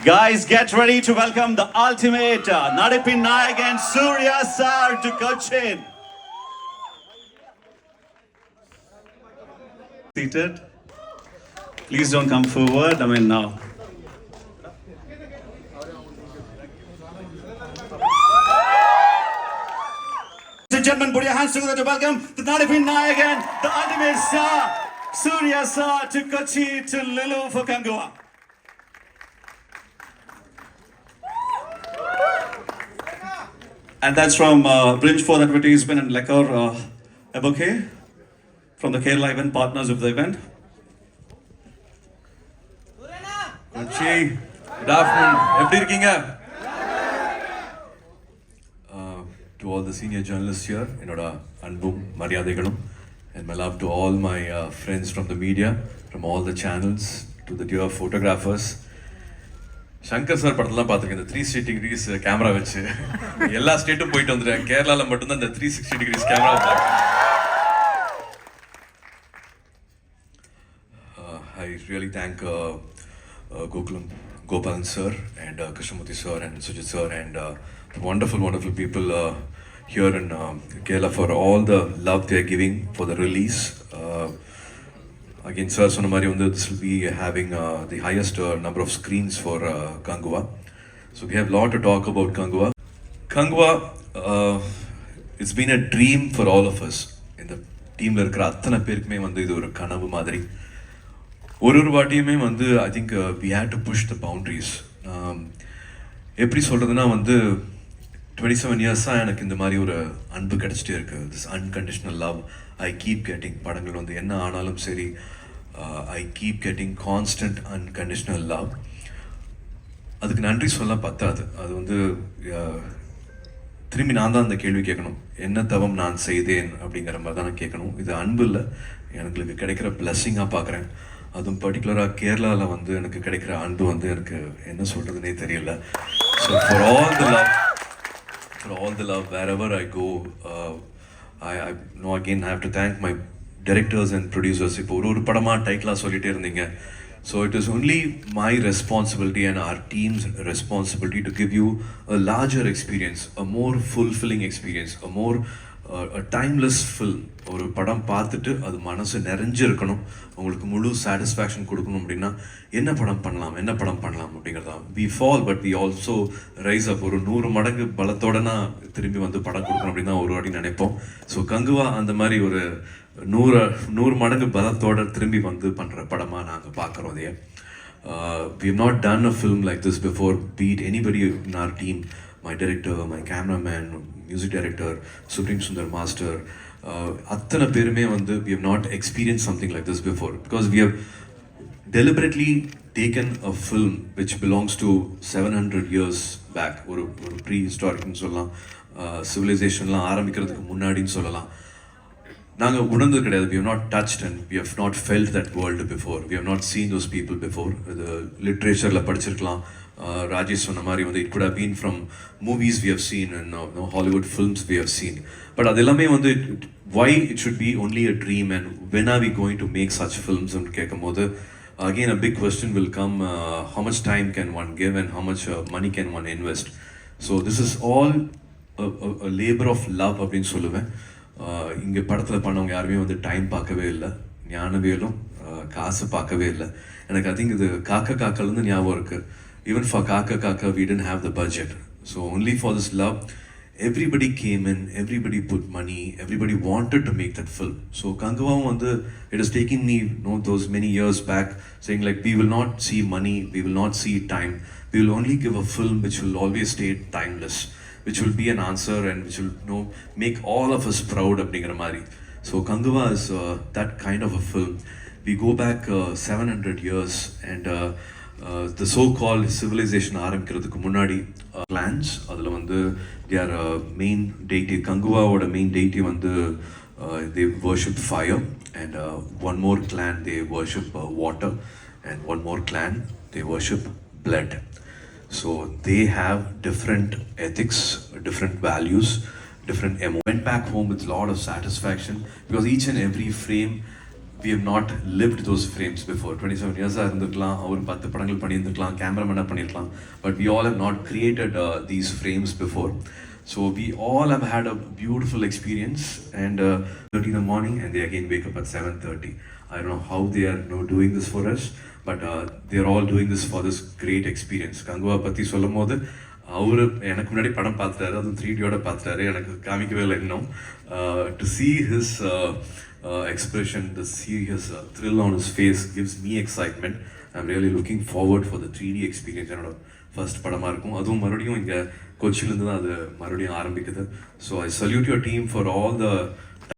Guys, get ready to welcome the ultimate Nadipin Nayak and Surya Sir to Cochin. Seated. Please don't come forward. Now. Ladies and gentlemen, put your hands together to welcome the Nadipin Nayak and the ultimate star, Surya Sir to Kochi to Lulu for Kangua. And that's from Brinch for Advertisement and Lekor Evoke from the Kerala event partners of the event. Kochi, good afternoon. எப்படி இருக்கீங்க? To all the senior journalists here, என்னோட அன்பும் மரியாதைகளும், and my love to all my friends from the media, from all the channels, to the dear photographers. Shankar sir படத்தெல்லாம் பார்த்துருக்கேன், இந்த 360 decrease camera வச்சு எல்லா ஸ்டேட்டும் போயிட்டு வந்துட்டேன். கேரளாவில் மட்டும்தான் இந்த 360 டிகிரிஸ் கேமரா பார்க்குறேன். I really thank Gokulam Gopalan sir and Krishnamurthy sir and Sujit sir and the wonderful people here in Kerala for all the love they are giving for the release. Again, sir, Sonamari, this will be having the highest number of screens for Kangua. So we have a lot to talk about Kangua. Kangua, it's been a dream for all of us. In the team, அத்தனை பேருக்குமே இது ஒரு கனவு மாதிரி. ஒரு வாட்டியுமே I think we had to push the boundaries. எப்படி சொல்றதுன்னா 27 இயர்ஸாக எனக்கு இந்த மாதிரி ஒரு அன்பு கிடைச்சிட்டே இருக்கு. This unconditional love I keep getting. படங்கள் என்ன ஆனாலும் சரி, I keep getting constant unconditional love. அதுக்கு நன்றி சொல்ல பத்தாது. அது திரும்பி நான் தான் அந்த கேள்வி கேட்கணும், என்ன தவம் நான் செய்தேன் அப்படிங்கிற மாதிரி தான் நான் கேட்கணும். இது அன்பு இல்லை, எனக்கு கிடைக்கிற பிளஸ்ஸிங்காக பார்க்குறேன். அதுவும் பர்டிகுலராக கேரளாவில் எனக்கு கிடைக்கிற அன்பு எனக்கு என்ன சொல்கிறதுனே தெரியல. So for all the love wherever I go, I know again I have to thank my directors and producers. இப்போ ஒரு படமாக டைட்டிலாக சொல்லிகிட்டே இருந்தீங்க. So it is only my responsibility and our team's responsibility to give you a larger experience, a more fulfilling experience, a timeless film. ஒரு படம் பார்த்துட்டு அது மனசு நிறைஞ்சிருக்கணும், உங்களுக்கு முழு சாட்டிஸ்ஃபேக்ஷன் கொடுக்கணும். அப்படின்னா என்ன படம் பண்ணலாம் அப்படிங்கிறதா. we fall but we also rise up. ஒரு 100 மடங்கு பலத்தோட நான் திரும்பி படம் கொடுக்கணும் அப்படின்னு தான் ஒரு வாட்டி நினைப்போம். ஸோ கங்குவா அந்த மாதிரி ஒரு 100 மடங்கு பலத்தோட திரும்பி பண்ணுற படமாக நாங்கள் பார்க்குறோம். அதையே we have not done a film like this before, be it anybody in our team, my director, my cameraman, music director, Supreme Sundar Master, அத்தனை பேருமே we have not experienced something like this before, because we have deliberately taken a film which belongs to 700 years back, ஒரு ப்ரீஹிஸ்டாரிக்னு சொல்லலாம், சிவிலைசேஷன்லாம் ஆரம்பிக்கிறதுக்கு முன்னாடின்னு சொல்லலாம். நாங்கள் உணர்ந்தது கிடையாது. we have not touched and we have not felt that world before. We have not seen those people before. இது லிட்ரேச்சரில் படிச்சிருக்கலாம். ராஜேஷ் சொன்ன மாதிரி it could have been from movies we have seen and Hollywood films we have seen. But அது எல்லாமே why it should be only a dream and when are we going to make such films and கேட்கும் போது again a big question will come, how much time can one give and how much money can one invest. So this is all a labor of love அப்படின்னு சொல்லுவேன். இங்கே படத்தில் பண்ணவங்க யாருமே time பார்க்கவே இல்லை, ஞானவேலும் காசு பார்க்கவே இல்லை. எனக்கு I think இது காக்கலேருந்து ஞாபகம் இருக்குது. Even for Kaka, we didn't have the budget. So only for this love, everybody came in, everybody put money, everybody wanted to make that film. So Kangua, it has taken me those many years back saying we will not see money, we will not see time. We will only give a film which will always stay timeless, which will be an answer and which will make all of us proud அப்படிங்கிற மாதிரி. So Kangua is that kind of a film. We go back 700 years and the so-called civilization ஆரம்பிக்கிறதுக்கு முன்னாடி clans, அதில் their main deity, Kanguvaவோட main deity they worship fire, and one more clan they worship water, and one more clan they worship blood. So they have different ethics, different values, different went back home with a lot of satisfaction, because each and every frame we have not lived those frames before. 27 years இருந்துக்கலாம், அவர் 10 படங்கள் பண்ணியிருந்துக்கலாம், கேமராமேனாக பண்ணியிருக்கலாம், but we all have not created these frames before. So we all have had a beautiful experience, and 30 in the morning, and they again wake up at 7:30. I don't know how they are doing this for us, but they are all doing this for this great experience. Kanguva பற்றி சொல்லும் போது அவர் எனக்கு முன்னாடி படம் பார்த்துட்டாரு, அதுவும் 3Dயோட பார்த்துட்டாரு, எனக்கு காமிக்கவே இல்லை இன்னும். To see his expression, to see his thrill on his face gives me excitement. I'm really looking forward for the 3D experience. என்னோட ஃபர்ஸ்ட் படமாக இருக்கும், அதுவும் மறுபடியும் இங்கே கொச்சியிலேருந்து தான் அது மறுபடியும் ஆரம்பிக்குது. So I salute your team for all the